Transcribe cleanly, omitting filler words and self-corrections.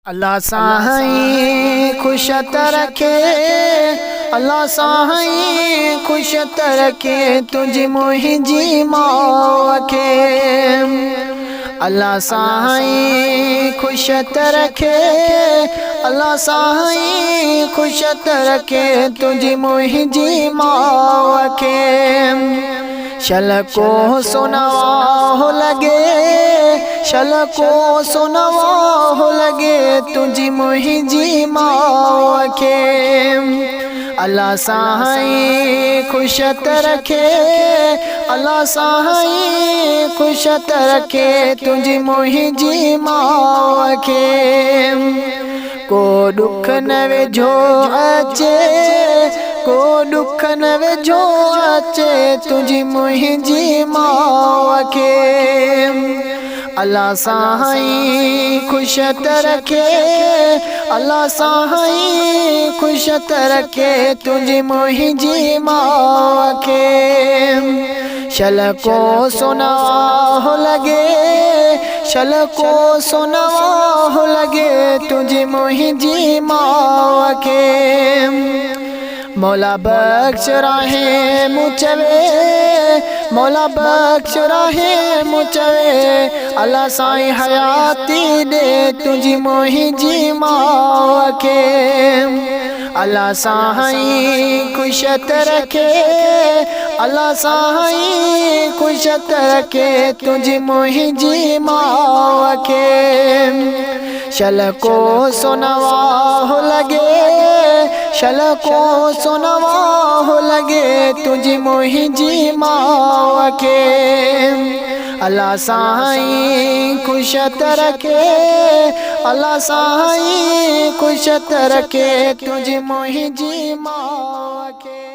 अल्लाह साईं खुशत रखे, अल्लाह साईं खुशत रखे, तुझी मुंहिंजी मौत खे। अल्लाह साईं खुशत रखे, अल्लाह साईं खुशत रखे, तुझी मुंहिंजी मौत खे। शल को सुनवा हो लगे, शल को सुनवा हो लगे, तुझी मुंहिंजी मौत खे। अल्लाह साईं खुशत रखे, अल्लाह साईं खुशत रखे, तुझी मुंहिंजी मौत खे। को दुख न वेझो अचे, को दुख न वेझो अचे, तुझी मुंहिंजी मौत खे। अल्लाह साईं खुशत रखे, अल्लाह साईं खुशत रखे, तुझी मुंहिंजी मौत खे। शल को सुनवा हो लगे, शल को सुनवा हो लगे, तुझी मुंहिंजी मौत खे। मौला बख्श राहे मुचवे, मौला बख्श राहे मुचवे, अल्लाह साईं हयाती दे, तुझी मुंहिंजी मौत खे। अल्लाह साईं खुशत रखे, अल्लाह साईं खुशत रखे, तुझी मुंहिंजी मौत खे। शल को सुनवा हो लगे, शल को सुनवा हो लगे, तुझी मुंहिंजी मौत खे। अल्लाह साईं खुशत रखे, अल्लाह साईं खुशत रखे, तुझी मुंहिंजी मौत खे।